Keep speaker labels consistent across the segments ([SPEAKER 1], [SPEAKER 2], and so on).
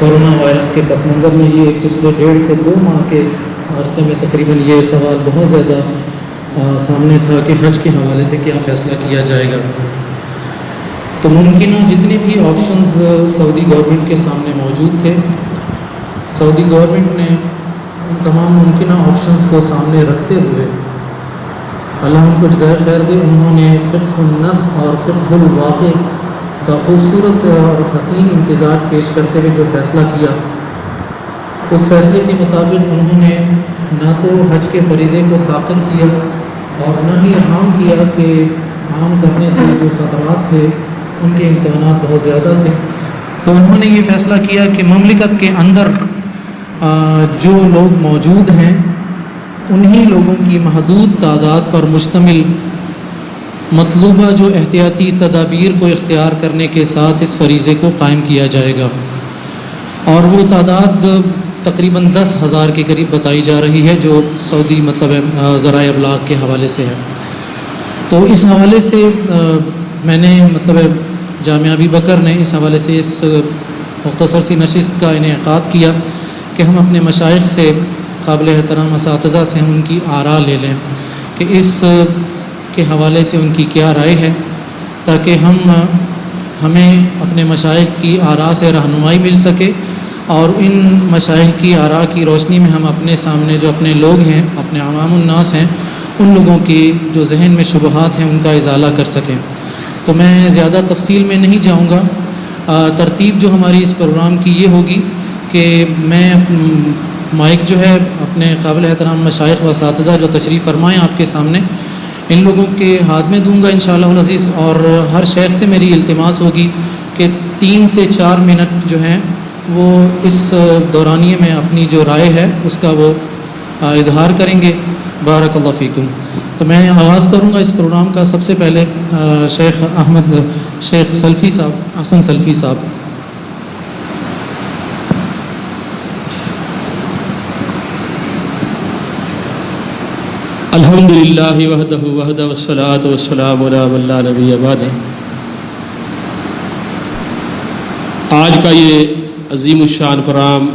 [SPEAKER 1] Corona virus کے پس منظر میں یہ پچھلے 1.5 سے 2 ماہ کے عرصے میں تقریباً یہ سوال بہت زیادہ سامنے تھا کہ حج کے حوالے سے کیا فیصلہ کیا جائے گا. تو ممکنہ جتنے بھی آپشنز سعودی گورنمنٹ کے سامنے موجود تھے، سعودی گورنمنٹ نے ان تمام ممکنہ آپشنز کو سامنے رکھتے ہوئے، اللہ ان کو جزائے خیر دے، انہوں نے فقہ النص اور فقہ الواقع کا خوبصورت اور حسین امتزاج پیش کرتے ہوئے جو فیصلہ کیا، اس فیصلے کے مطابق انہوں نے نہ تو حج کے فریضے کو ساقط کیا اور نہ ہی عام کیا کہ عام کرنے سے جو خطرات تھے ان کے امکانات بہت زیادہ تھے. تو انہوں نے یہ فیصلہ کیا کہ مملکت کے اندر جو لوگ موجود ہیں انہی لوگوں کی محدود تعداد پر مشتمل مطلوبہ جو احتیاطی تدابیر کو اختیار کرنے کے ساتھ اس فریضے کو قائم کیا جائے گا، اور وہ تعداد تقریباً 10,000 کے قریب بتائی جا رہی ہے جو سعودی ذرائع ابلاغ کے حوالے سے ہے. تو اس حوالے سے میں نے جامعہ ابی بکر نے اس حوالے سے اس مختصر سی نشست کا انعقاد کیا کہ ہم اپنے مشائخ سے، قابل احترام اساتذہ سے ان کی آراء لے لیں کہ اس کے حوالے سے ان کی کیا رائے ہے، تاکہ ہمیں اپنے مشائخ کی آراء سے رہنمائی مل سکے، اور ان مشائخ کی آراء کی روشنی میں ہم اپنے سامنے جو اپنے لوگ ہیں، اپنے عوام الناس ہیں، ان لوگوں کی جو ذہن میں شبہات ہیں ان کا ازالہ کر سکیں. تو میں زیادہ تفصیل میں نہیں جاؤں گا. ترتیب جو ہماری اس پروگرام کی یہ ہوگی کہ میں مائک جو ہے اپنے قابل احترام مشائخ و اساتذہ جو تشریف فرمائیں آپ کے سامنے، ان لوگوں کے ہاتھ میں دوں گا انشاءاللہ العزیز، اور ہر شیخ سے میری التماس ہوگی کہ 3 سے 4 منٹ جو ہیں وہ اس دورانیے میں اپنی جو رائے ہے اس کا وہ اظہار کریں گے. بارک اللہ فیکم. تو میں آغاز کروں گا اس پروگرام کا. سب سے پہلے شیخ سلفی صاحب، حسن سلفی صاحب.
[SPEAKER 2] الحمدللہ وحدہ والصلاة والسلام علی من لا نبی بعدہ. آج کا یہ عظیم الشان پروگرام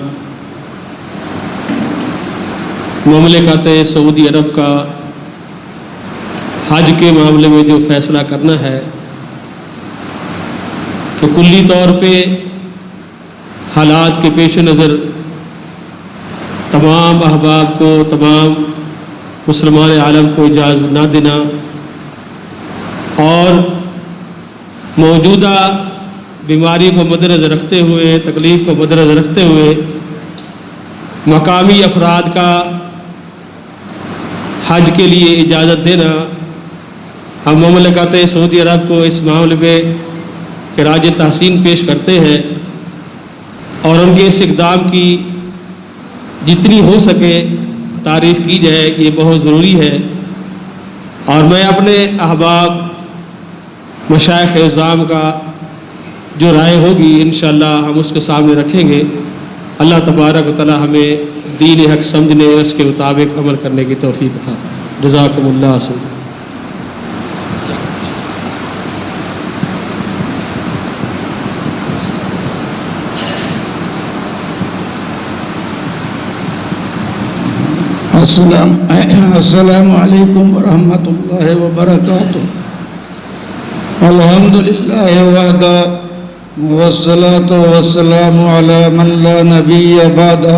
[SPEAKER 2] مملکت سعودی عرب کا حج کے معاملے میں جو فیصلہ کرنا ہے کہ کلی طور پہ حالات کے پیش نظر تمام احباب کو، تمام مسلمان عالم کو اجازت نہ دینا، اور موجودہ بیماری کو مدنظر رکھتے ہوئے، تکلیف کو مدنظر رکھتے ہوئے مقامی افراد کا حج کے لیے اجازت دینا، ہم مملکت سعودی عرب کو اس معاملے میں خراج تحسین پیش کرتے ہیں، اور ان کے اس اقدام کی جتنی ہو سکے تعریف کی جائے، یہ بہت ضروری ہے. اور میں اپنے احباب مشائخ اعظام کا جو رائے ہوگی انشاءاللہ ہم اس کے سامنے رکھیں گے. اللہ تبارک و تعالی ہمیں دین حق سمجھنے اور اس کے مطابق عمل کرنے کی توفیق عطا فرمائے. جزاکم اللہ خیر.
[SPEAKER 3] السلام علیکم ورحمۃ اللہ وبرکاتہ. الحمدللہ وحدہ والصلاة والسلام علی من لا نبی بعدہ.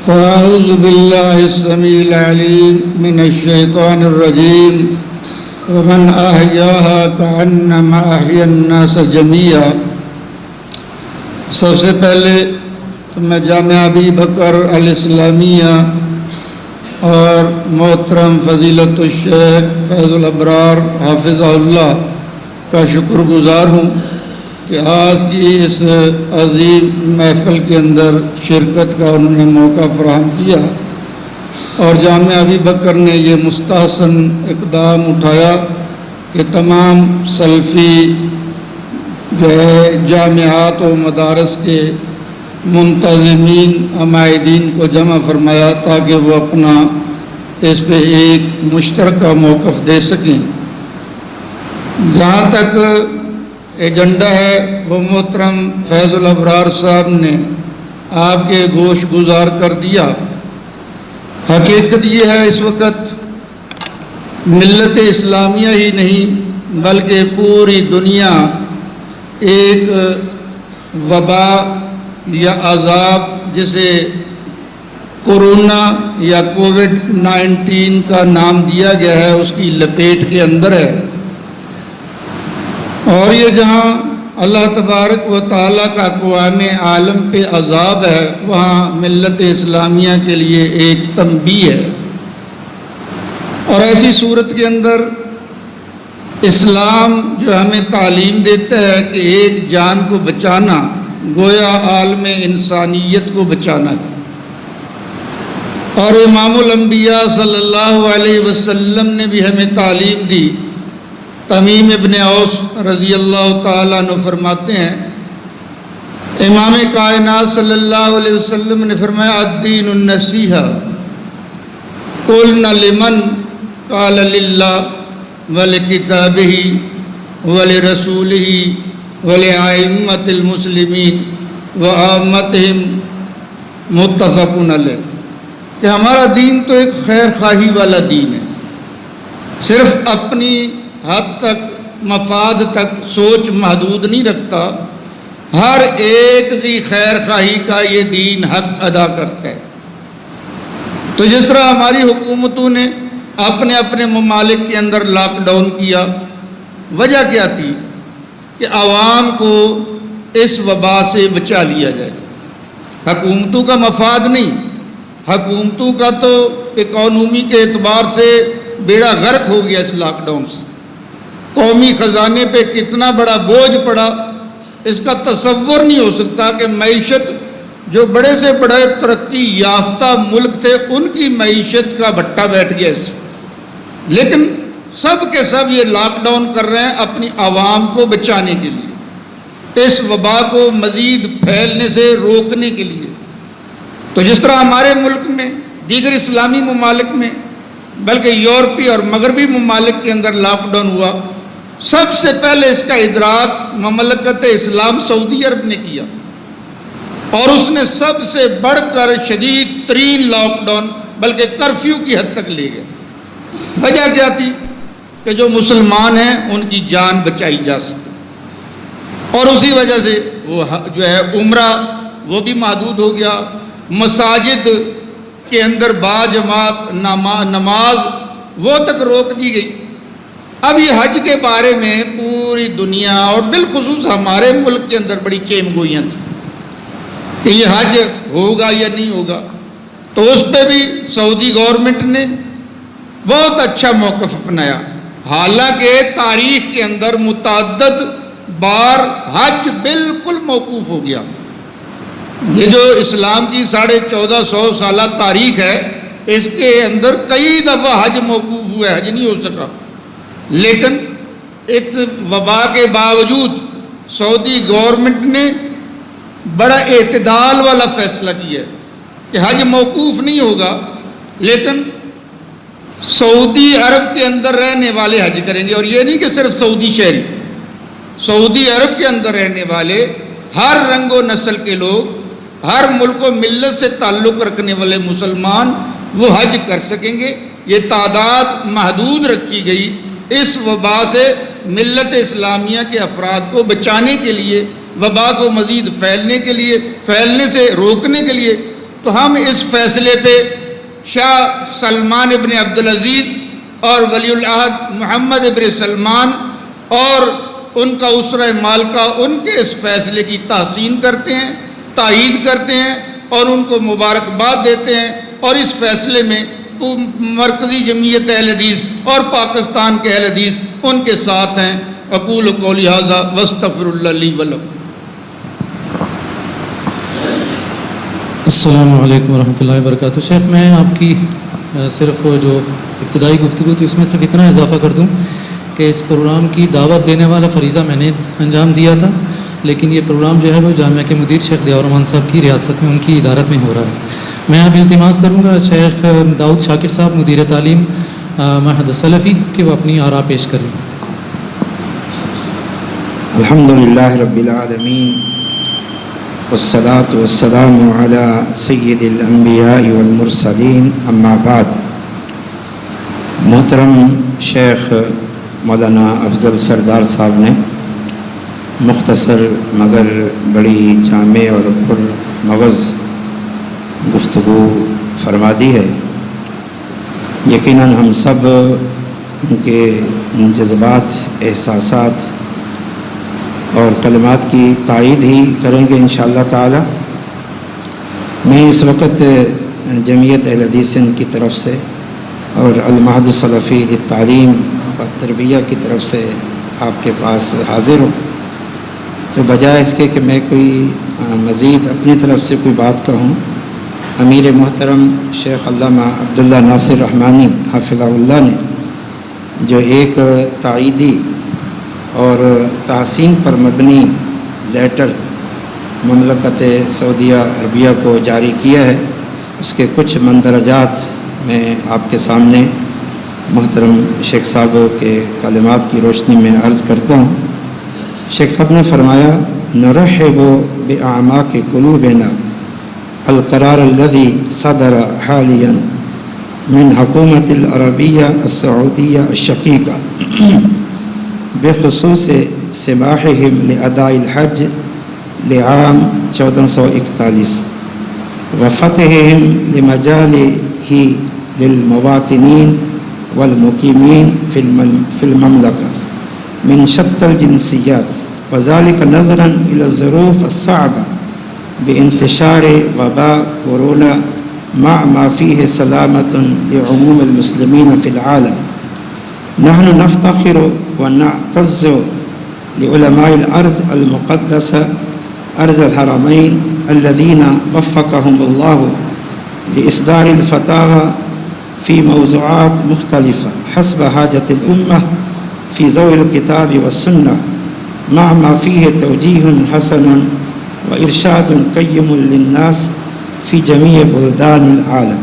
[SPEAKER 3] فاعوذ باللہ السمیع العلیم من الشیطان الرجیم. ومن احیاها کأنما احیا الناس جمیعا. سب سے پہلے تو میں جامعہ ابی بکر الاسلامیہ اور محترم فضیلت الشیخ فیض الابرار حافظ اللہ کا شکر گزار ہوں کہ آج کی اس عظیم محفل کے اندر شرکت کا انہوں نے موقع فراہم کیا، اور جامعہ ابی بکر نے یہ مستحسن اقدام اٹھایا کہ تمام سلفی جو ہے جامعات و مدارس کے منتظمین عمائدین کو جمع فرمایا تاکہ وہ اپنا اس پہ ایک مشترکہ موقف دے سکیں. جہاں تک ایجنڈا ہے وہ محترم فیض الابرار صاحب نے آپ کے گوش گزار کر دیا۔ حقیقت یہ ہے اس وقت ملت اسلامیہ ہی نہیں بلکہ پوری دنیا ایک وبا یا عذاب جسے کورونا یا کووڈ-19 کا نام دیا گیا ہے اس کی لپیٹ کے اندر ہے، اور یہ جہاں اللہ تبارک و تعالیٰ کا اقوام عالم پہ عذاب ہے وہاں ملت اسلامیہ کے لیے ایک تنبیہ ہے۔ اور ایسی صورت کے اندر اسلام جو ہمیں تعلیم دیتا ہے کہ ایک جان کو بچانا گویا عالم انسانیت کو بچانا ہے، اور امام الانبیاء صلی اللہ علیہ وسلم نے بھی ہمیں تعلیم دی۔ تمیم ابن اوس رضی اللہ تعالیٰ عنہ فرماتے ہیں امام کائنات صلی اللہ علیہ وسلم نے فرمایا الدین النصیحہ، قلنا لمن قال للہ ولکتابہ ولرسولہ ولأئمۃ المسلمین وعامتہم، متفق علیہ، کہ ہمارا دین تو ایک خیر خواہی والا دین ہے، صرف اپنی حد تک مفاد تک سوچ محدود نہیں رکھتا، ہر ایک کی خیر خواہی کا یہ دین حق ادا کرتا ہے۔ تو جس طرح ہماری حکومتوں نے اپنے اپنے ممالک کے اندر لاک ڈاؤن کیا، وجہ کیا تھی کہ عوام کو اس وبا سے بچا لیا جائے۔ حکومتوں کا مفاد نہیں، حکومتوں کا تو اکانومی کے اعتبار سے بیڑا غرق ہو گیا اس لاک ڈاؤن سے، قومی خزانے پہ کتنا بڑا بوجھ پڑا اس کا تصور نہیں ہو سکتا کہ معیشت جو بڑے سے بڑے ترقی یافتہ ملک تھے ان کی معیشت کا بھٹا بیٹھ گیا اس سے، لیکن سب کے سب یہ لاک ڈاؤن کر رہے ہیں اپنی عوام کو بچانے کے لیے، اس وبا کو مزید پھیلنے سے روکنے کے لیے۔ تو جس طرح ہمارے ملک میں دیگر اسلامی ممالک میں بلکہ یورپی اور مغربی ممالک کے اندر لاک ڈاؤن ہوا، سب سے پہلے اس کا ادراک مملکت اسلام سعودی عرب نے کیا، اور اس نے سب سے بڑھ کر شدید ترین لاک ڈاؤن بلکہ کرفیو کی حد تک لے گئے۔ وجہ کیا تھی کہ جو مسلمان ہیں ان کی جان بچائی جا سکے، اور اسی وجہ سے وہ جو ہے عمرہ وہ بھی محدود ہو گیا، مساجد کے اندر باجماعت نماز وہ تک روک دی گئی۔ اب یہ حج کے بارے میں پوری دنیا اور بالخصوص ہمارے ملک کے اندر بڑی چیم گوئیاں تھیں کہ یہ حج ہوگا یا نہیں ہوگا، تو اس پہ بھی سعودی گورنمنٹ نے بہت اچھا موقف اپنایا، حالانکہ تاریخ کے اندر متعدد بار حج بالکل موقوف ہو گیا۔ یہ جو اسلام کی 1450 سالہ تاریخ ہے اس کے اندر کئی دفعہ حج موقوف ہوا ہے، حج نہیں ہو سکا، لیکن اس وبا کے باوجود سعودی گورنمنٹ نے بڑا اعتدال والا فیصلہ کیا ہے کہ حج موقوف نہیں ہوگا، لیکن سعودی عرب کے اندر رہنے والے حج کریں گے، اور یہ نہیں کہ صرف سعودی شہری، سعودی عرب کے اندر رہنے والے ہر رنگ و نسل کے لوگ، ہر ملک و ملت سے تعلق رکھنے والے مسلمان وہ حج کر سکیں گے۔ یہ تعداد محدود رکھی گئی اس وبا سے ملت اسلامیہ کے افراد کو بچانے کے لیے، وبا کو مزید پھیلنے سے روکنے کے لیے۔ تو ہم اس فیصلے پہ شاہ سلمان ابن عبدالعزیز اور ولی العہد محمد ابن سلمان اور ان کا اسرہ مالکہ ان کے اس فیصلے کی تحسین کرتے ہیں، تائید کرتے ہیں اور ان کو مبارکباد دیتے ہیں، اور اس فیصلے میں مرکزی جمعیت اہل حدیث اور پاکستان کے اہل حدیث ان کے ساتھ ہیں۔ اقول قولی ھذا واستغفر اللہ لی ولکم۔
[SPEAKER 1] السلام علیکم ورحمۃ اللہ وبرکاتہ۔ شیخ میں آپ کی صرف جو ابتدائی گفتگو تھی اس میں صرف اتنا اضافہ کر دوں کہ اس پروگرام کی دعوت دینے والا فریضہ میں نے انجام دیا تھا، لیکن یہ پروگرام جو ہے وہ جامعہ کے مدیر شیخ دیار رحمان صاحب کی ریاست میں ان کی ادارت میں ہو رہا ہے۔ میں اب التماس کروں گا شیخ داؤد شاکر صاحب مدیر تعلیم معہد السلفی کہ وہ اپنی آراء پیش کریں۔
[SPEAKER 4] الحمدللہ رب العالمین والصلاة والسلام علی سید الانبیاء والمرسلین اما بعد. محترم شیخ مولانا افضل سردار صاحب نے مختصر مگر بڑی جامع اور پر مغز گفتگو فرما دی ہے. یقیناً ہم سب ان کے جذبات، احساسات اور کلمات کی تائید ہی کریں گے انشاءاللہ تعالی. میں اس وقت جمعیت اہل حدیث سندھ کی طرف سے اور المعہد السلفی للتعلیم و تربیہ کی طرف سے آپ کے پاس حاضر ہوں. تو بجائے اس کے کہ میں کوئی مزید اپنی طرف سے کوئی بات کہوں، امیر محترم شیخ علامہ عبداللہ ناصر رحمانی حافظہ اللہ نے جو ایک تائیدی اور تحسین پر مبنی لیٹر مملکت سعودیہ عربیہ کو جاری کیا ہے، اس کے کچھ مندرجات میں آپ کے سامنے محترم شیخ صاحب کے کلمات کی روشنی میں عرض کرتا ہوں. شیخ صاحب نے فرمایا: نرحب بأعماق قلوبنا القرار الذي صدر حاليا من حکومت العربیہ السعودیہ الشقیقہ بخصوص سماحهم لأداء الحج لعام 1441 وفتحهم لمجاله للمواطنين والمقيمين في المملكة من شتى الجنسيات، وذلك نظرا إلى الظروف الصعبة بانتشار وباء كورونا مع ما فيه سلامة لعموم المسلمين في العالم. نحن نفتخر ونعتز لعلماء الأرض المقدسة أرض الحرمين الذين وفقهم الله لإصدار الفتاوى في موضوعات مختلفة حسب حاجة الأمة في ضوء الكتاب والسنة مع ما فيه توجيه حسن وإرشاد قيم للناس في جميع بلدان العالم.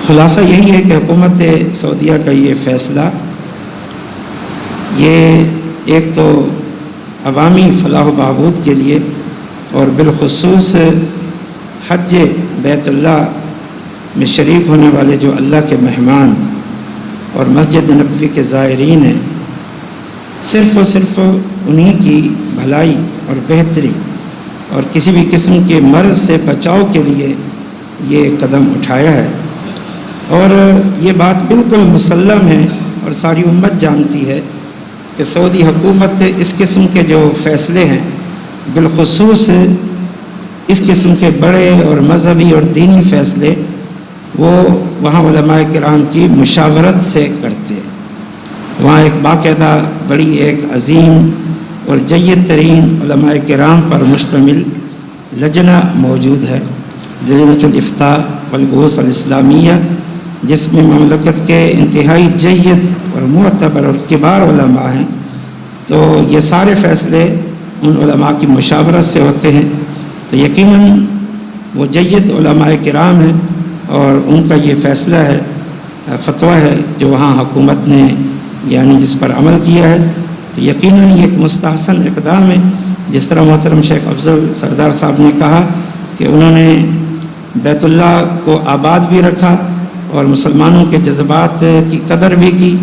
[SPEAKER 4] خلاصہ یہی ہے کہ حکومت سعودیہ کا یہ فیصلہ، یہ ایک تو عوامی فلاح و بہبود کے لیے اور بالخصوص حج بیت اللہ میں شریک ہونے والے جو اللہ کے مہمان اور مسجد نبوی کے زائرین ہیں، صرف اور صرف انہی کی بھلائی اور بہتری اور کسی بھی قسم کے مرض سے بچاؤ کے لیے یہ قدم اٹھایا ہے. اور یہ بات بالکل مسلم ہے اور ساری امت جانتی ہے کہ سعودی حکومت اس قسم کے جو فیصلے ہیں، بالخصوص اس قسم کے بڑے اور مذہبی اور دینی فیصلے، وہ وہاں علماء کرام کی مشاورت سے کرتے ہیں. وہاں ایک باقاعدہ بڑی ایک عظیم اور جید ترین علماء کرام پر مشتمل لجنہ موجود ہے، لجنۃ الافتاء والبحوث الاسلامیہ، جس میں مملکت کے انتہائی جید اور معتبر اور کبار علماء ہیں. تو یہ سارے فیصلے ان علماء کی مشاورت سے ہوتے ہیں. تو یقیناً وہ جید علماء کرام ہیں اور ان کا یہ فیصلہ ہے، فتویٰ ہے جو وہاں حکومت نے یعنی جس پر عمل کیا ہے. تو یقیناً یہ ایک مستحسن اقدام ہے. جس طرح محترم شیخ افضل سردار صاحب نے کہا کہ انہوں نے بیت اللہ کو آباد بھی رکھا اور مسلمانوں کے جذبات کی قدر بھی کی،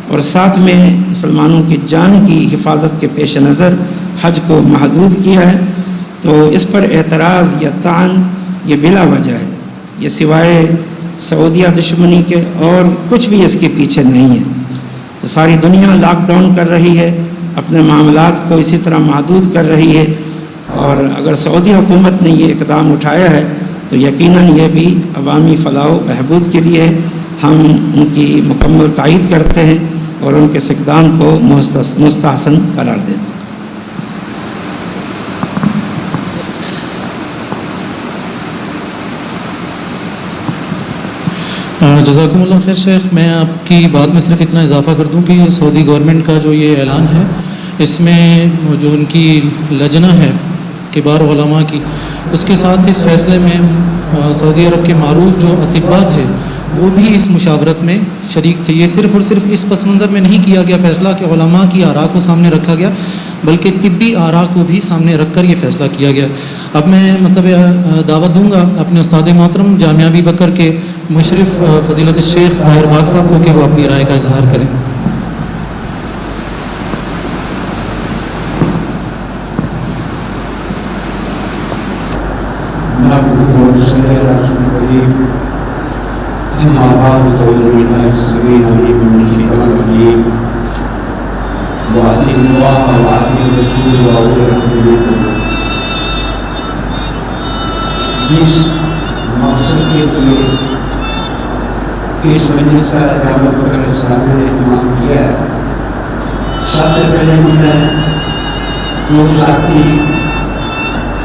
[SPEAKER 4] اور ساتھ میں مسلمانوں کی جان کی حفاظت کے پیش نظر حج کو محدود کیا ہے. تو اس پر اعتراض یا طعن یہ بلا وجہ ہے، یہ سوائے سعودیہ دشمنی کے اور کچھ بھی اس کے پیچھے نہیں ہے. تو ساری دنیا لاک ڈاؤن کر رہی ہے، اپنے معاملات کو اسی طرح محدود کر رہی ہے، اور اگر سعودی حکومت نے یہ اقدام اٹھایا ہے تو یقیناً یہ بھی عوامی فلاح و بہبود کے لیے ہے. ہم ان کی مکمل تائید کرتے ہیں اور ان کے اس اقدام کو مستحسن قرار دیتے ہیں.
[SPEAKER 1] جزاکم اللہ خیر شیخ. میں آپ کی بات میں صرف اتنا اضافہ کر دوں کہ سعودی گورنمنٹ کا جو یہ اعلان ہے، اس میں جو ان کی لجنہ ہے کبار علماء کی، اس کے ساتھ اس فیصلے میں سعودی عرب کے معروف جو اطباء تھے وہ بھی اس مشاورت میں شریک تھے. یہ صرف اور صرف اس پس منظر میں نہیں کیا گیا فیصلہ کہ علماء کی آراء کو سامنے رکھا گیا، بلکہ طبی آراء کو بھی سامنے رکھ کر یہ فیصلہ کیا گیا. اب میں دعوت دوں گا اپنے استاد محترم جامعہ ابی بکر کے مشرف فضیلت الشیخ طاہر باغ صاحب کو کہ وہ اپنی رائے کا اظہار کریں.
[SPEAKER 5] جس مقصد کے لیے اس مجلس کا ابو بکر صاحب نے اہتمام کیا ہے، سب سے پہلے میں جو ساتھی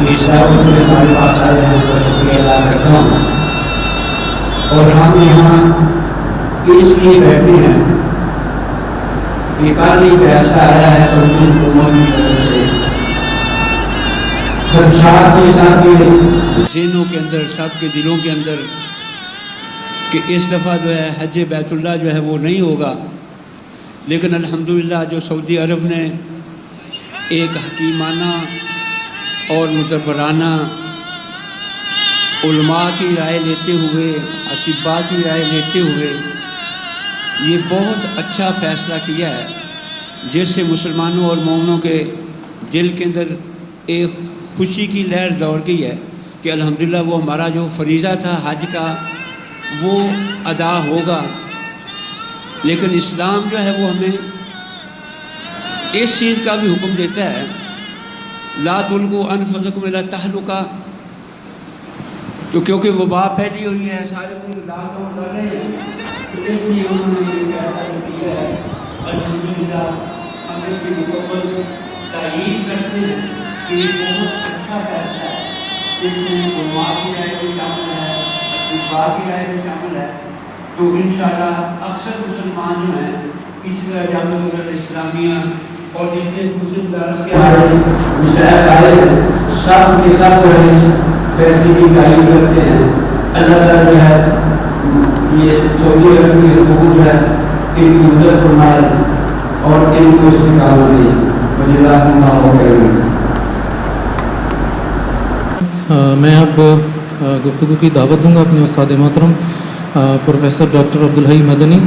[SPEAKER 5] اس دعوت میں ہمارے پاس آئے ہیں ان کا شکریہ ادا کرتا ہوں. اور ہم یہاں اس لیے بیٹھے ہیں کہ کل ہی فیصلہ آیا ہے سعودی حکومت کی طرف سے خدشات کے ساتھ ذہنوں کے اندر، سب کے دلوں کے اندر، کہ اس دفعہ جو ہے حج بیت اللہ جو ہے وہ نہیں ہوگا. لیکن الحمدللہ جو سعودی عرب نے ایک حکیمانہ اور مدبرانہ علماء کی رائے لیتے ہوئے، اطباء کی رائے لیتے ہوئے یہ بہت اچھا فیصلہ کیا ہے، جس سے مسلمانوں اور مومنوں کے دل کے اندر ایک خوشی کی لہر دوڑ گئی ہے کہ الحمدللہ وہ ہمارا جو فریضہ تھا حج کا وہ ادا ہوگا. لیکن اسلام جو ہے وہ ہمیں اس چیز کا بھی حکم دیتا ہے، لا تلقوا انفسکم الی التہلکہ، تو کیونکہ وبا پھیلی ہوئی ہے، سارے ملک لاک ڈاؤن کر رہے ہیں، تو اس لیے انہوں نے یہ فیصلہ کیا ہے. الحمدللہ ہم اس کی مکمل تائید کرتے ہیں کہ یہ بہت اچھا فیصلہ ہے. اس میں علماء کی رائے بھی شامل ہے، اطباء کی رائے بھی شامل ہے. تو انشاءاللہ اکثر مسلمان جو ہیں اس طرح جامعہ ملت اسلامیہ اور جتنے مسلم دارس کے مشائخ آئے ہیں سب کے سب جو ہے اس فیصلے کی تائید کرتے ہیں. اللہ تعالیٰ جو ہے یہ سعودی عرب کی حکومت ہے ان کی مدد فرمائے اور ان کو اس میں کام دے. جزاکم اللہ خیرا.
[SPEAKER 1] میں اب گفتگو کی دعوت دوں گا اپنے استاد محترم پروفیسر ڈاکٹر عبدالحی مدنی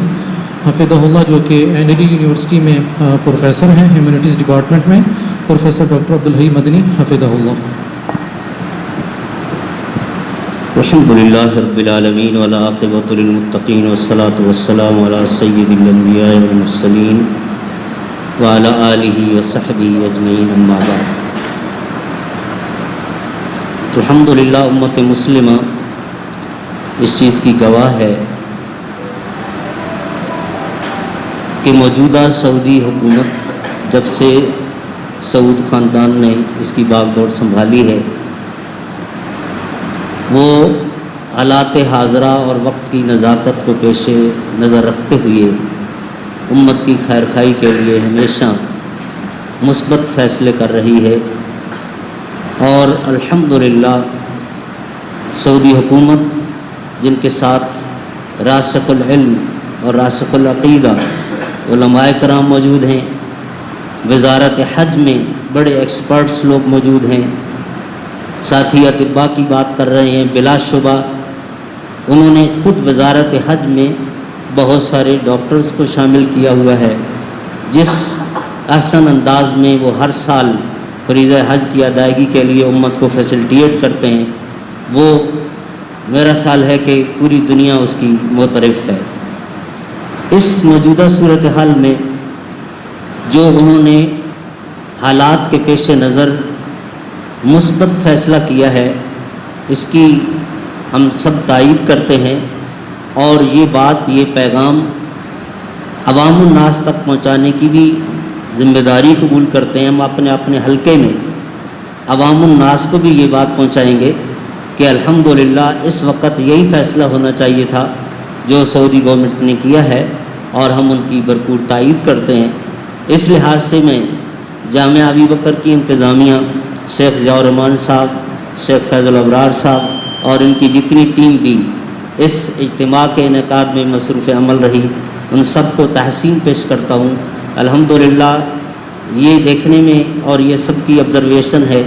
[SPEAKER 1] حفظہ اللہ، جو کہ این ڈی یونیورسٹی میں پروفیسر ہیں ہیومینٹیز ڈپارٹمنٹ میں. پروفیسر ڈاکٹر عبدالحی مدنی حفظہ اللہ.
[SPEAKER 6] الحمدللہ رب العالمین والعاقبۃ للمتقین والصلاۃ والسلام علی سید الانبیاء والمرسلین وعلی آلہ وصحبہ اجمعین، اما بعد. الحمدللہ امت مسلمہ اس چیز کی گواہ ہے کہ موجودہ سعودی حکومت جب سے سعود خاندان نے اس کی باغ دوڑ سنبھالی ہے، وہ حالات حاضرہ اور وقت کی نزاکت کو پیش نظر رکھتے ہوئے امت کی خیر خواہی کے لیے ہمیشہ مثبت فیصلے کر رہی ہے. اور الحمدللہ سعودی حکومت جن کے ساتھ راسخ العلم اور راسخ العقیدہ علماء کرام موجود ہیں، وزارت حج میں بڑے ایکسپرٹس لوگ موجود ہیں، ساتھی اطباء کی بات کر رہے ہیں. بلا شبہ انہوں نے خود وزارت حج میں بہت سارے ڈاکٹرز کو شامل کیا ہوا ہے، جس احسن انداز میں وہ ہر سال فریضہ حج کی ادائیگی کے لیے امت کو فیسلٹیٹ کرتے ہیں، وہ میرا خیال ہے کہ پوری دنیا اس کی معترف ہے. اس موجودہ صورتحال میں جو انہوں نے حالات کے پیش نظر مثبت فیصلہ کیا ہے، اس کی ہم سب تائید کرتے ہیں، اور یہ بات، یہ پیغام عوام الناس تک پہنچانے کی بھی ذمہ داری قبول کرتے ہیں. ہم اپنے اپنے حلقے میں عوام الناس کو بھی یہ بات پہنچائیں گے کہ الحمدللہ اس وقت یہی فیصلہ ہونا چاہیے تھا جو سعودی گورنمنٹ نے کیا ہے، اور ہم ان کی بھرپور تائید کرتے ہیں. اس لحاظ سے میں جامعہ ابی بکر کی انتظامیہ، شیخ ضیاء الرحمان صاحب، شیخ فیض الابرار صاحب اور ان کی جتنی ٹیم بھی اس اجتماع کے انعقاد میں مصروف عمل رہی، ان سب کو تحسین پیش کرتا ہوں۔ الحمدللہ یہ دیکھنے میں اور یہ سب کی آبزرویشن ہے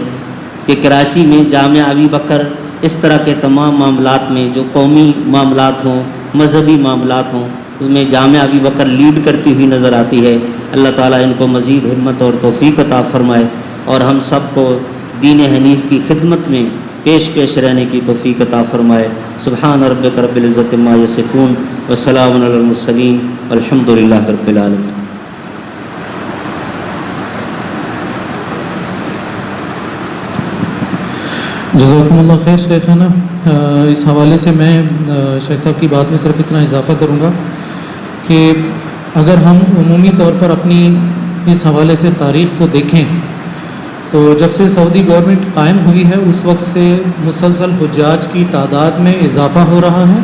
[SPEAKER 6] کہ کراچی میں جامعہ ابی بکر اس طرح کے تمام معاملات میں جو قومی معاملات ہوں، مذہبی معاملات ہوں، اس میں جامعہ ابی بکر لیڈ کرتی ہوئی نظر آتی ہے۔ اللہ تعالیٰ ان کو مزید ہمت اور توفیق عطا فرمائے اور ہم سب کو دین حنیف کی خدمت میں پیش رہنے کی توفیق عطا فرمائے۔ سبحان ربک رب العزت عما یصفون وسلام علی المرسلین والحمد للہ رب العالمین۔
[SPEAKER 1] جزاکم اللہ خیر شیخنا۔ اس حوالے سے میں شیخ صاحب کی بات میں صرف اتنا اضافہ کروں گا کہ اگر ہم عمومی طور پر اپنی اس حوالے سے تاریخ کو دیکھیں تو جب سے سعودی گورنمنٹ قائم ہوئی ہے اس وقت سے مسلسل حجاج کی تعداد میں اضافہ ہو رہا ہے۔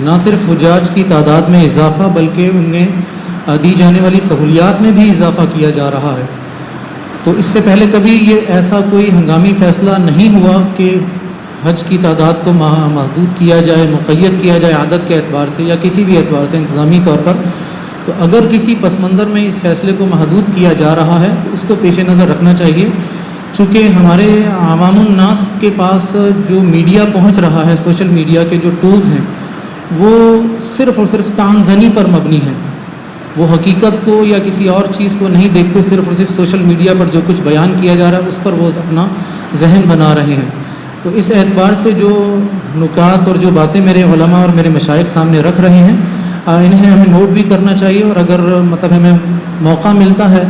[SPEAKER 1] نہ صرف حجاج کی تعداد میں اضافہ بلکہ انہیں دی جانے والی سہولیات میں بھی اضافہ کیا جا رہا ہے۔ تو اس سے پہلے کبھی یہ ایسا کوئی ہنگامی فیصلہ نہیں ہوا کہ حج کی تعداد کو محدود کیا جائے، مقید کیا جائے عدد کے اعتبار سے یا کسی بھی اعتبار سے انتظامی طور پر۔ تو اگر کسی پس منظر میں اس فیصلے کو محدود کیا جا رہا ہے تو اس کو پیش نظر رکھنا چاہیے، چونکہ ہمارے عوام الناس کے پاس جو میڈیا پہنچ رہا ہے، سوشل میڈیا کے جو ٹولز ہیں وہ صرف اور صرف طعن زنی پر مبنی ہیں۔ وہ حقیقت کو یا کسی اور چیز کو نہیں دیکھتے، صرف اور صرف سوشل میڈیا پر جو کچھ بیان کیا جا رہا ہے اس پر وہ اپنا ذہن بنا رہے ہیں۔ تو اس اعتبار سے جو نکات اور جو باتیں میرے علماء اور میرے مشائخ سامنے رکھ رہے ہیں انہیں ہمیں نوٹ بھی کرنا چاہیے، اور اگر ہمیں موقع ملتا ہے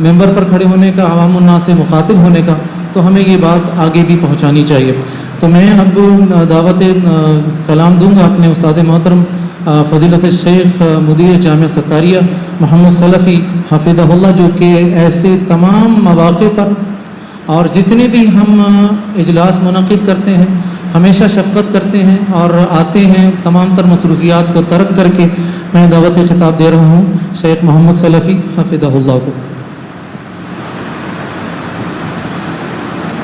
[SPEAKER 1] ممبر پر کھڑے ہونے کا، عوام الناس سے مخاطب ہونے کا، تو ہمیں یہ بات آگے بھی پہنچانی چاہیے۔ تو میں اب دعوت کلام دوں گا اپنے استاد محترم فضیلت الشیخ مدیر جامعہ ستاریہ محمد سلفی حفظہ اللہ، جو کہ ایسے تمام مواقع پر اور جتنے بھی ہم اجلاس منعقد کرتے ہیں ہمیشہ شفقت کرتے ہیں اور آتے ہیں تمام تر مصروفیات کو ترک کر کے۔ میں دعوت خطاب دے رہا ہوں شیخ محمد سلفی حفظہ اللہ کو۔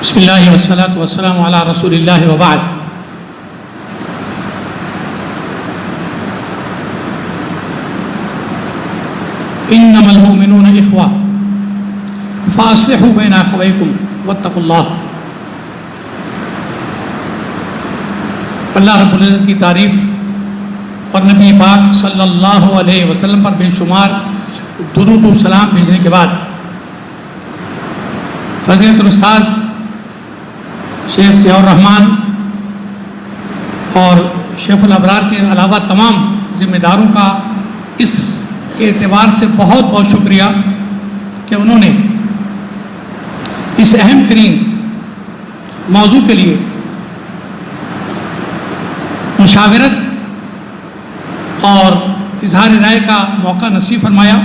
[SPEAKER 7] بسم اللہ والصلاة والسلام علی رسول اللہ وبعد۔ انما المؤمنون اخوہ فاصلحوا بین اخویکم واتقوا اللہ۔ اللہ رب العزت کی تعریف اور نبی پاک صلی اللہ علیہ وسلم پر بے شمار درود و سلام بھیجنے کے بعد فضیلت الاستاذ شیخ ضیاء الرحمن اور شیخ الابرار کے علاوہ تمام ذمہ داروں کا اس اعتبار سے بہت بہت شکریہ کہ انہوں نے اس اہم ترین موضوع کے لیے مشاورت اور اظہار رائے کا موقع نصیب فرمایا۔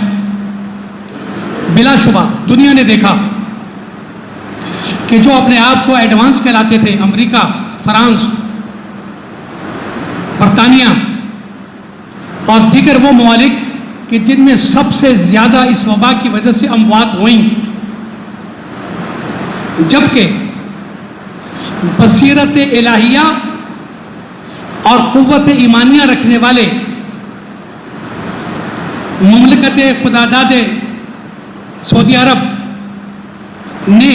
[SPEAKER 7] بلا شبہ دنیا نے دیکھا کہ جو اپنے آپ کو ایڈوانس کہلاتے تھے، امریکہ، فرانس، برطانیہ اور دیگر وہ ممالک کہ جن میں سب سے زیادہ اس وبا کی وجہ سے اموات ہوئیں، جبکہ بصیرت الہیہ اور قوت ایمانیہ رکھنے والے مملکت خداداد سعودی عرب نے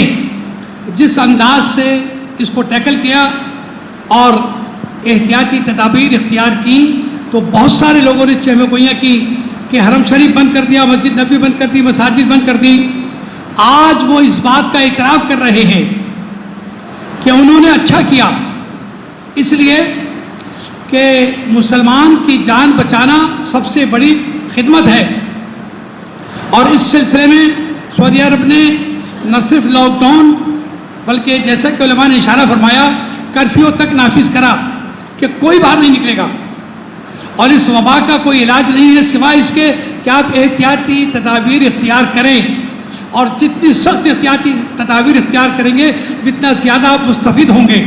[SPEAKER 7] جس انداز سے اس کو ٹیکل کیا اور احتیاطی تدابیر اختیار کی، تو بہت سارے لوگوں نے چہمہ گوئیاں کی کہ حرم شریف بند کر دیا، مسجد نبوی بند کر دی، مساجد بند کر دی۔ آج وہ اس بات کا اعتراف کر رہے ہیں کہ انہوں نے اچھا کیا، اس لیے کہ مسلمان کی جان بچانا سب سے بڑی خدمت ہے۔ اور اس سلسلے میں سعودی عرب نے نہ صرف لاک ڈاؤن بلکہ جیسا کہ علماء نے اشارہ فرمایا کرفیو تک نافذ کرا کہ کوئی باہر نہیں نکلے گا، اور اس وبا کا کوئی علاج نہیں ہے سوائے اس کے کہ آپ احتیاطی تدابیر اختیار کریں، اور جتنی سخت احتیاطی تدابیر اختیار کریں گے اتنا زیادہ آپ مستفید ہوں گے۔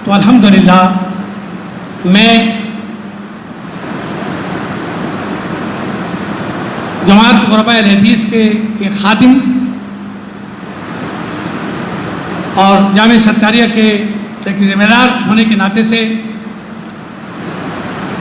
[SPEAKER 7] تو الحمدللہ میں جماعت غرباء اہل حدیث کے ایک خادم اور جامعہ ستاریہ کے ایک ذمہ دار ہونے کے ناطے سے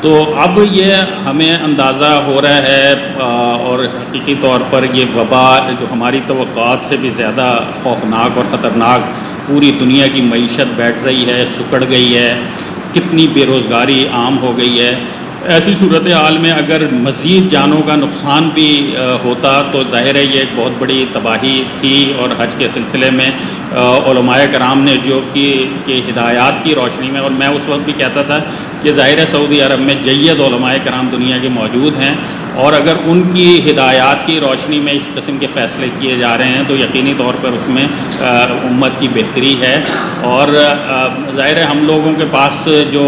[SPEAKER 8] تو اب یہ ہمیں اندازہ ہو رہا ہے اور حقیقی طور پر یہ وبا جو ہماری توقعات سے بھی زیادہ خوفناک اور خطرناک پوری دنیا کی معیشت بیٹھ رہی ہے، سکڑ گئی ہے، کتنی بے روزگاری عام ہو گئی ہے۔ ایسی صورتحال میں اگر مزید جانوں کا نقصان بھی ہوتا تو ظاہر ہے یہ ایک بہت بڑی تباہی تھی، اور حج کے سلسلے میں علماء کرام نے جو کہ ہدایات کی روشنی میں، اور میں اس وقت بھی کہتا تھا کہ ظاہر ہے سعودی عرب میں جید علماء کرام دنیا کے موجود ہیں، اور اگر ان کی ہدایات کی روشنی میں اس قسم کے فیصلے کیے جا رہے ہیں تو یقینی طور پر اس میں امت کی بہتری ہے۔ اور ظاہر ہے ہم لوگوں کے پاس جو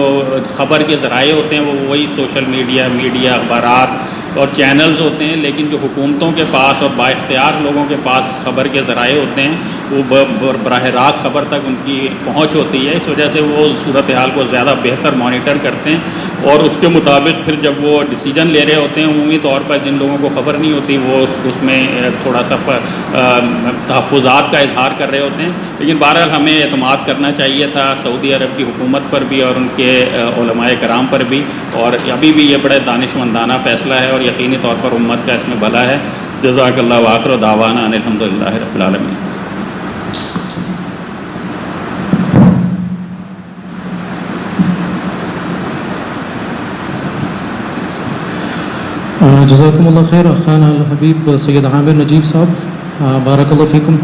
[SPEAKER 8] خبر کے ذرائع ہوتے ہیں وہ وہی سوشل میڈیا، اخبارات اور چینلز ہوتے ہیں، لیکن جو حکومتوں کے پاس اور بااختیار لوگوں کے پاس خبر کے ذرائع ہوتے ہیں وہ براہ راست خبر تک ان کی پہنچ ہوتی ہے، اس وجہ سے وہ صورتحال کو زیادہ بہتر مانیٹر کرتے ہیں، اور اس کے مطابق پھر جب وہ ڈیسیجن لے رہے ہوتے ہیں عمومی طور پر جن لوگوں کو خبر نہیں ہوتی وہ اس میں تھوڑا سا تحفظات کا اظہار کر رہے ہوتے ہیں۔ لیکن بہرحال ہمیں اعتماد کرنا چاہیے تھا سعودی عرب کی حکومت پر بھی اور ان کے علماء کرام پر بھی، اور ابھی بھی یہ بڑے دانشمندانہ فیصلہ ہے اور یقینی طور پر امت کا اس میں بھلا ہے۔ جزاک اللہ وآخر دعوانا ان الحمدللہ رب العالمین۔
[SPEAKER 1] جزاکم اللہ خیر اخوان الحبیب سید عامر نجیب صاحب، بارک اللہ فیکم۔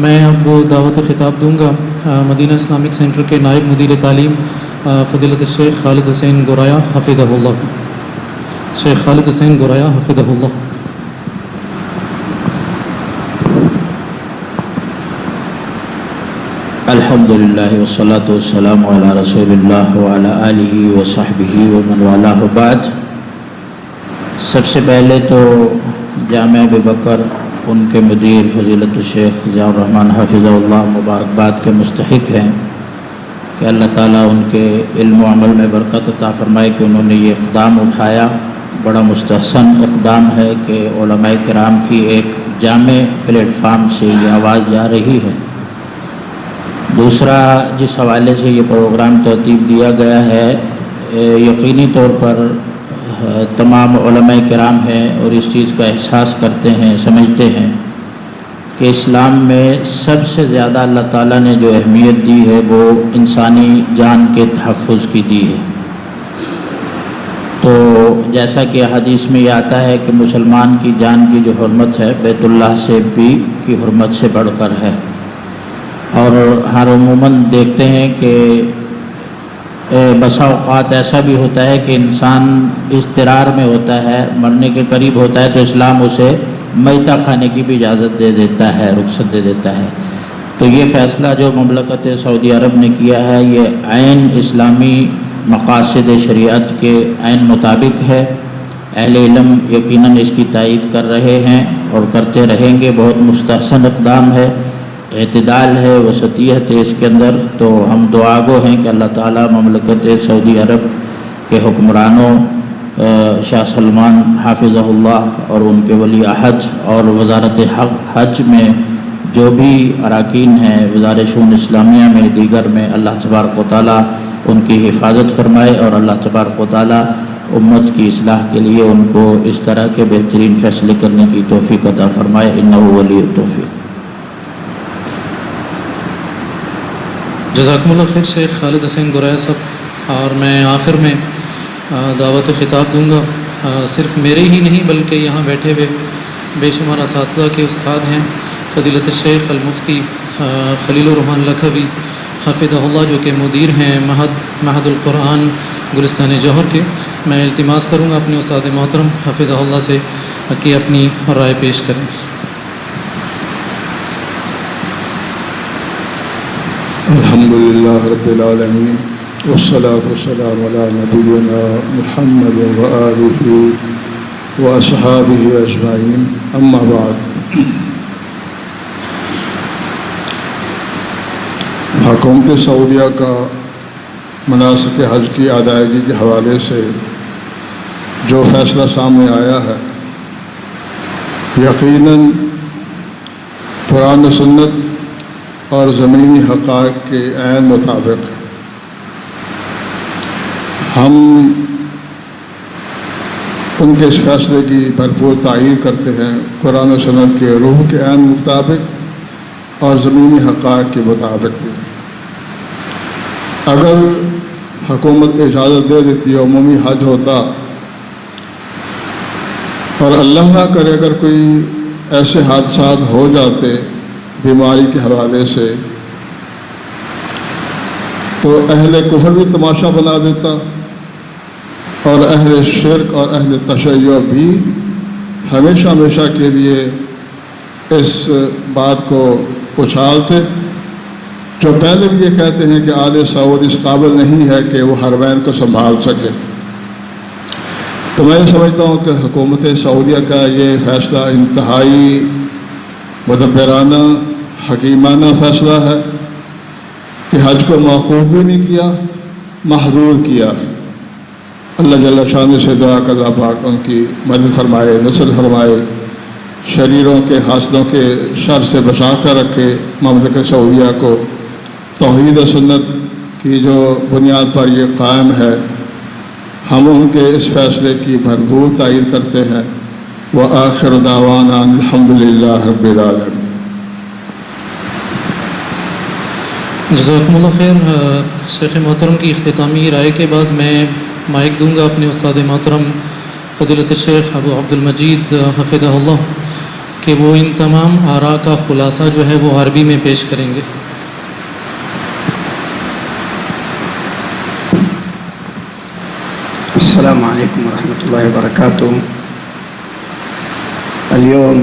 [SPEAKER 1] میں اب دعوت خطاب دوں گا مدینہ اسلامک سینٹر کے نائب مدیر تعلیم فضیلت الشیخ خالد حسین گورایا حفظہ اللہ۔ شیخ خالد حسین گورایا حفظہ اللہ۔
[SPEAKER 9] الحمدللہ والصلاة والسلام علی رسول اللہ وعلی آلہ وصحبہ ومن والہ بعد۔ سب سے پہلے تو جامعہ ابی بکر ان کے مدیر فضیلت الشیخ ضیاء الرحمن حفظہ اللہ مبارکباد کے مستحق ہیں کہ اللہ تعالیٰ ان کے علم و عمل میں برکت عطا فرمائے کہ انہوں نے یہ اقدام اٹھایا۔ بڑا مستحسن اقدام ہے کہ علماء کرام کی ایک جامع پلیٹ فارم سے یہ آواز جا رہی ہے۔ دوسرا، جس حوالے سے یہ پروگرام ترتیب دیا گیا ہے، یقینی طور پر تمام علماء کرام ہیں اور اس چیز کا احساس کرتے ہیں، سمجھتے ہیں کہ اسلام میں سب سے زیادہ اللہ تعالیٰ نے جو اہمیت دی ہے وہ انسانی جان کے تحفظ کی دی ہے۔ تو جیسا کہ حدیث میں یہ آتا ہے کہ مسلمان کی جان کی جو حرمت ہے بیت اللہ سے بھی کی حرمت سے بڑھ کر ہے، اور ہر عموماً دیکھتے ہیں کہ بسا اوقات ایسا بھی ہوتا ہے کہ انسان اضطرار میں ہوتا ہے، مرنے کے قریب ہوتا ہے تو اسلام اسے میتہ کھانے کی بھی اجازت دے دیتا ہے، رخصت دے دیتا ہے۔ تو یہ فیصلہ جو مملکت سعودی عرب نے کیا ہے یہ عین اسلامی مقاصد شریعت کے عین مطابق ہے۔ اہل علم یقیناً اس کی تائید کر رہے ہیں اور کرتے رہیں گے۔ بہت مستحسن اقدام ہے، اعتدال ہے، وسطیت ہے اس کے اندر۔ تو ہم دعا گو ہیں کہ اللہ تعالیٰ مملکت سعودی عرب کے حکمرانوں شاہ سلمان حافظہ اللہ اور ان کے ولی عہد اور وزارت حج میں جو بھی اراکین ہیں، وزارت شؤون اسلامیہ میں، دیگر میں، اللہ تبارک و تعالیٰ ان کی حفاظت فرمائے، اور اللہ تبارک و تعالیٰ امت کی اصلاح کے لیے ان کو اس طرح کے بہترین فیصلے کرنے کی توفیق عطا فرمائے، انہ ولی التوفیق۔
[SPEAKER 1] جزاکم اللہ خیر شیخ خالد حسین گورایا صاحب۔ اور میں آخر میں دعوت خطاب دوں گا، صرف میرے ہی نہیں بلکہ یہاں بیٹھے ہوئے بے شمار اساتذہ کے استاد ہیں، فضیلت الشیخ المفتی خلیل الرحمن لکھوی حفظہ اللہ جو کہ مدیر ہیں معہد القرآن گلستان جوہر کے۔ میں التماس کروں گا اپنے استاد محترم حفظہ اللہ سے کہ اپنی رائے پیش کریں۔
[SPEAKER 3] الحمدللہ رب العالمین والصلاة والسلام علی نبینا محمد وآلہ واصحابہ اجمعین، اما بعد۔ حکومت سعودیہ کا مناسک حج کی ادائیگی کے حوالے سے جو فیصلہ سامنے آیا ہے، یقیناً قرآن و سنت اور زمینی حقائق کے عین مطابق ہم ان کے اس فیصلے کی بھرپور تعریف کرتے ہیں قرآن و سنت کے روح کے عین مطابق اور زمینی حقائق کے مطابق بھی۔ اگر حکومت اجازت دے دیتی عمومی حج ہوتا، اور اللہ نہ کرے اگر کوئی ایسے حادثات ہو جاتے بیماری کے حوالے سے، تو اہل کفر بھی تماشا بنا دیتا اور اہل شرک اور اہل تشیع بھی ہمیشہ ہمیشہ کے لیے اس بات کو اچھالتے، جو پہلے بھی یہ کہتے ہیں کہ آل سعود اس قابل نہیں ہے کہ وہ حرمین کو سنبھال سکے۔ تو میں یہ سمجھتا ہوں کہ حکومت سعودیہ کا یہ فیصلہ انتہائی مدبرانہ حکیمانہ فیصلہ ہے کہ حج کو موقوف بھی نہیں کیا، محدود کیا۔ اللہ جل شانہ سے دعا کہ اللہ پاک ان کی مدد فرمائے، نصر فرمائے، شریروں کے حاسدوں کے شر سے بچا کر رکھے، مملکت سعودیہ کو توحید و سنت کی جو بنیاد پر یہ قائم ہے۔ ہم ان کے اس فیصلے کی بھرپور تائید کرتے ہیں۔ وآخر دعوانا الحمدللہ رب العالمین۔
[SPEAKER 1] جزاکم اللہ خیر۔ شیخ محترم کی اختتامی رائے کے بعد میں مائک دوں گا اپنے استاد محترم فضیلت الشیخ ابو عبد المجید حفظہ اللہ کہ وہ ان تمام آراء کا خلاصہ جو ہے وہ عربی میں پیش کریں گے۔
[SPEAKER 10] السلام علیکم ورحمۃ اللہ وبرکاتہ۔ اليوم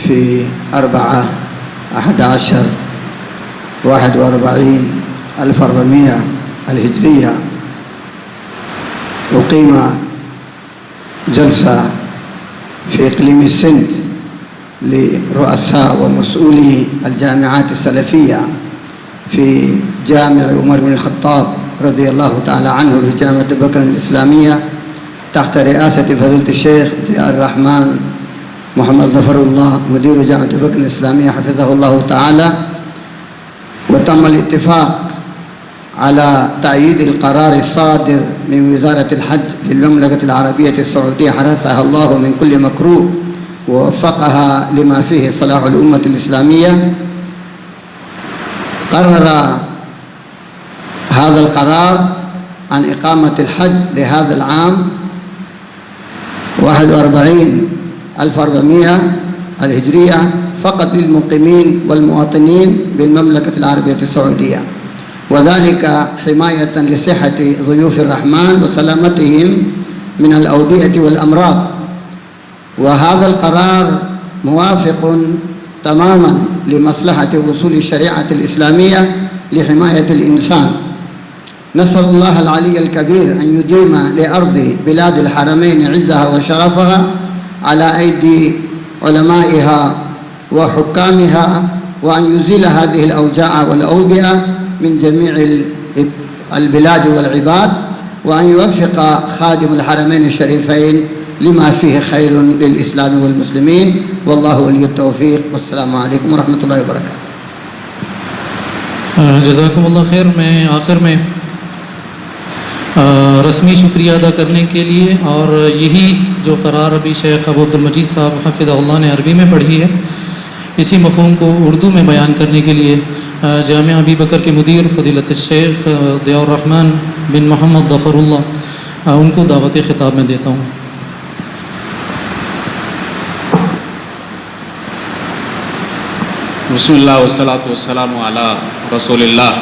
[SPEAKER 10] في 4/11/1400 الهجرية أقيم جلسة في إقليم السند لرؤساء ومسؤولي الجامعات السلفية في جامع عمر بن الخطاب رضي الله تعالى عنه بجامعة بكر الإسلامية تحت رئاسة فضيلة الشيخ ضياء الرحمن محمد ظفر الله مدير جامعة بكر الإسلامية حفظه الله تعالى، وتم الاتفاق على تأييد القرار الصادر من وزارة الحج للمملكة العربية السعودية حرسها الله من كل مكروه ووفقها لما فيه صلاح الأمة الإسلامية. قرر هذا القرار عن إقامة الحج لهذا العام 41/1400 الهجرية فقط للمقيمين والمواطنين بالمملكة العربية السعودية، وذلك حماية لصحة ضيوف الرحمن وسلامتهم من الأوبئة والأمراض. وهذا القرار موافق تماما لمصلحة وصول الشريعة الإسلامية لحماية الإنسان. نسأل الله العلي الكبير أن يديم لأرض بلاد الحرمين عزها وشرفها على أيدي علمائها وحكامها، وأن يزيل هذه الأوجاع والأوبئة من جميع البلاد والعباد، وأن يوفق خادم الحرمين الشريفين لما فيه خير للإسلام والمسلمين، والله ولي التوفيق، والسلام عليكم ورحمة الله وبركاته۔
[SPEAKER 1] جزاکم اللہ خیر۔ میں آخر میں رسمی شکریہ ادا کرنے کے لیے، اور یہی جو قرار ابھی شیخ ابو عبد المجید صاحب حفظہ اللہ نے عربی میں پڑھی ہے، اسی مفہوم کو اردو میں بیان کرنے کے لیے جامعہ ابی بکر کے مدیر فضیلت الشیخ ضیاء الرحمن بن محمد ظفر اللہ ان کو دعوت خطاب میں دیتا ہوں۔
[SPEAKER 8] بسم اللہ والصلاة والسلام علی رسول اللہ،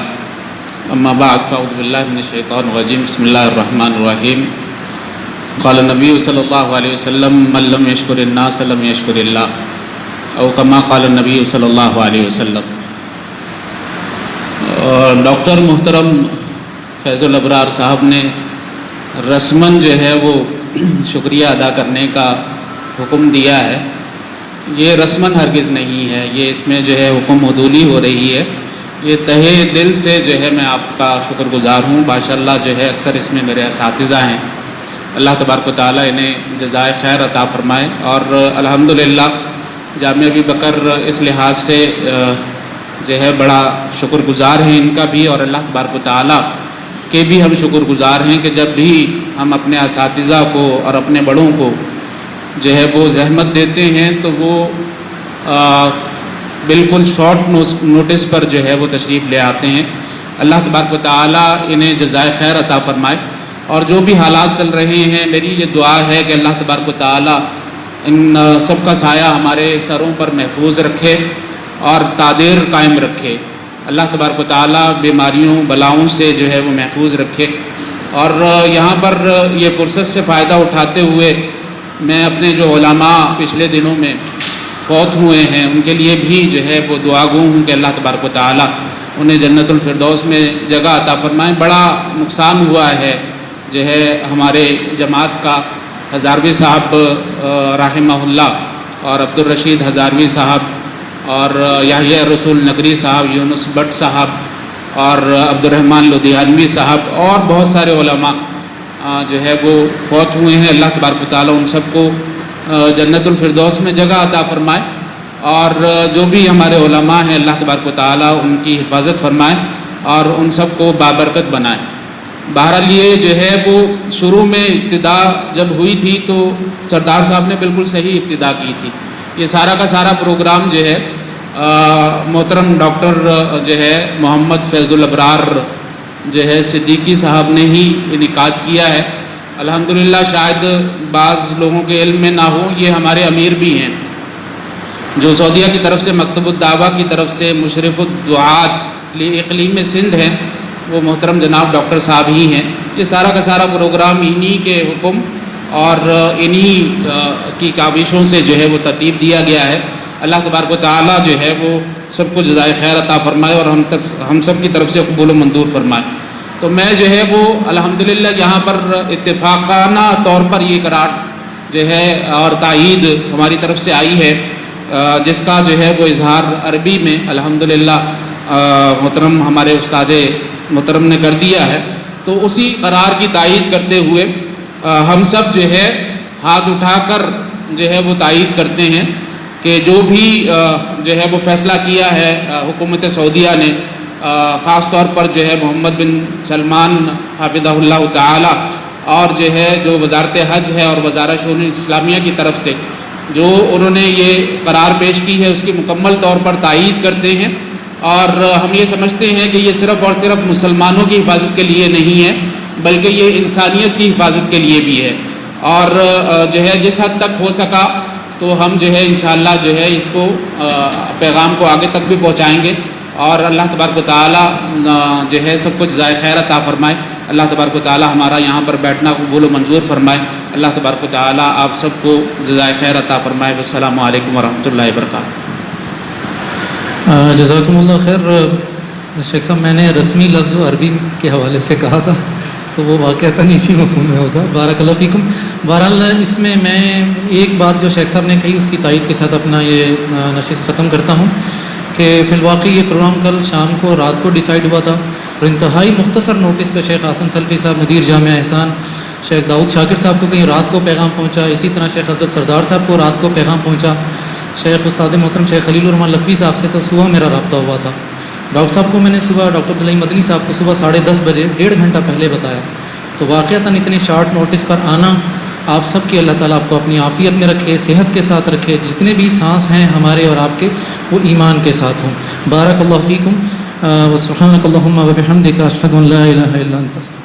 [SPEAKER 8] اما بعد فاعوذ باللہ من الشیطان الرجیم، بسم اللہ الرحمن الرحیم۔ قال النبی صلی اللہ علیہ وسلم من لم یشکر الناس لم یشکر اللہ، او کما قال النبی صلی اللہ علیہ وسلم۔ ڈاکٹر محترم فیض الابرار صاحب نے رسماً جو ہے وہ شکریہ ادا کرنے کا حکم دیا ہے۔ یہ رسماً ہرگز نہیں ہے، یہ اس میں جو ہے حکم عدولی ہو رہی ہے۔ یہ تہہ دل سے جو ہے میں آپ کا شکر گزار ہوں۔ ماشاءاللہ جو ہے اکثر اس میں میرے اساتذہ ہیں، اللہ تبارک و تعالیٰ انہیں جزائے خیر عطا فرمائے، اور الحمدللہ جامعہ ابی بکر اس لحاظ سے جو ہے بڑا شکر گزار ہیں ان کا بھی، اور اللہ تبارک و تعالیٰ
[SPEAKER 11] کے بھی ہم شکرگزار ہیں کہ جب بھی ہم اپنے اساتذہ کو اور اپنے بڑوں کو جو ہے وہ زحمت دیتے ہیں تو وہ بالکل شارٹ نوٹس پر جو ہے وہ تشریف لے آتے ہیں. اللہ تبارک و تعالیٰ انہیں جزائے خیر عطا فرمائے. اور جو بھی حالات چل رہے ہیں میری یہ دعا ہے کہ اللہ تبارک و تعالیٰ ان سب کا سایہ ہمارے سروں پر محفوظ رکھے اور تادیر قائم رکھے. اللہ تبارک و تعالیٰ بیماریوں بلاؤں سے جو ہے وہ محفوظ رکھے. اور یہاں پر یہ فرصت سے فائدہ اٹھاتے ہوئے میں اپنے جو علماء پچھلے دنوں میں فوت ہوئے ہیں ان کے لیے بھی جو ہے وہ دعا گو ہوں کہ اللہ تبارک و تعالیٰ انہیں جنت الفردوس میں جگہ عطا فرمائیں. بڑا نقصان ہوا ہے جو ہے ہمارے جماعت کا. ہزاروی صاحب رحمہ اللہ اور عبدالرشید ہزاروی صاحب اور یحییٰ رسول نقری صاحب، یونس بٹ صاحب اور عبدالرحمن لدھیانوی صاحب اور بہت سارے علماء جو ہے وہ فوت ہوئے ہیں. اللہ تبارک و تعالیٰ ان سب کو جنت الفردوس میں جگہ عطا فرمائے. اور جو بھی ہمارے علماء ہیں اللہ تبارک و تعالیٰ ان کی حفاظت فرمائے اور ان سب کو بابرکت بنائے. بہرحال یہ جو ہے وہ شروع میں ابتدا جب ہوئی تھی تو سردار صاحب نے بالکل صحیح ابتدا کی تھی. یہ سارا کا سارا پروگرام جو ہے محترم ڈاکٹر جو ہے محمد فیض الابرار جو ہے صدیقی صاحب نے ہی انعقاد کیا ہے. الحمدللہ شاید بعض لوگوں کے علم میں نہ ہو، یہ ہمارے امیر بھی ہیں جو سعودیہ کی طرف سے مکتب الدعوہ کی طرف سے مشرف الدعات اقلیم سندھ ہیں، وہ محترم جناب ڈاکٹر صاحب ہی ہیں. یہ سارا کا سارا پروگرام انہی کے حکم اور انہی کی کاوشوں سے جو ہے وہ ترتیب دیا گیا ہے. اللہ تبارک و تعالیٰ جو ہے وہ سب کو جزائے خیر عطا فرمائے اور ہم سب کی طرف سے قبول و منظور فرمائے. تو میں جو ہے وہ الحمدللہ یہاں پر اتفاقانہ طور پر یہ قرار جو ہے اور تائید ہماری طرف سے آئی ہے جس کا جو ہے وہ اظہار عربی میں الحمدللہ محترم ہمارے استاد محترم نے کر دیا ہے. تو اسی قرار کی تائید کرتے ہوئے ہم سب جو ہے ہاتھ اٹھا کر جو ہے وہ تائید کرتے ہیں کہ جو بھی جو ہے وہ فیصلہ کیا ہے حکومت سعودیہ نے، خاص طور پر جو ہے محمد بن سلمان حافظہ اللہ تعالی اور جو ہے جو وزارت حج ہے اور وزارت شؤون اسلامیہ کی طرف سے جو انہوں نے یہ قرار پیش کی ہے اس کی مکمل طور پر تائید کرتے ہیں. اور ہم یہ سمجھتے ہیں کہ یہ صرف اور صرف مسلمانوں کی حفاظت کے لیے نہیں ہے بلکہ یہ انسانیت کی حفاظت کے لیے بھی ہے. اور جو ہے جس حد تک ہو سکا تو ہم جو ہے انشاءاللہ جو ہے اس کو پیغام کو آگے تک بھی پہنچائیں گے. اور اللہ تبارک و تعالیٰ جو ہے سب کو جزائے خیر عطا فرمائے. اللہ تبارک و تعالیٰ ہمارا یہاں پر بیٹھنا قبول و منظور فرمائے. اللہ تبارک و تعالیٰ آپ سب کو جزائے خیر عطا فرمائے. السلام علیکم ورحمۃ اللہ وبرکاتہ.
[SPEAKER 1] جزاکم اللہ خیر. شیخ صاحب میں نے رسمی لفظ و عربی کے حوالے سے کہا تھا تو وہ واقعتاً اسی مفہوم میں ہوگا. بارک اللہ فیکم. بہرحال اس میں ایک بات جو شیخ صاحب نے کہی اس کی تائید کے ساتھ اپنا یہ نشست ختم کرتا ہوں کہ فی الواقع یہ پروگرام کل شام کو رات کو ڈیسائیڈ ہوا تھا اور انتہائی مختصر نوٹس پہ شیخ حسن سلفی صاحب مدیر جامعہ احسان، شیخ داؤد شاکر صاحب کو کہیں رات کو پیغام پہنچا، اسی طرح شیخ عبد السردار صاحب کو رات کو پیغام پہنچا، شیخ استاد محترم شیخ خلیل الرحمن لکھوی صاحب سے تو صبح میرا رابطہ ہوا تھا. ڈاکٹر صاحب کو میں نے صبح ڈاکٹر عبداللہ مدنی صاحب کو صبح 10:30 بجے 1.5 گھنٹہ پہلے بتایا. تو واقعتاً اتنے شارٹ نوٹس پر آنا آپ سب کی اللہ تعالیٰ آپ کو اپنی عافیت میں رکھے، صحت کے ساتھ رکھے، جتنے بھی سانس ہیں ہمارے اور آپ کے وہ ایمان کے ساتھ ہوں. بارک اللہ فیکم و سبحانک اللہم و بحمدک اشہد ان لا الہ الا انت.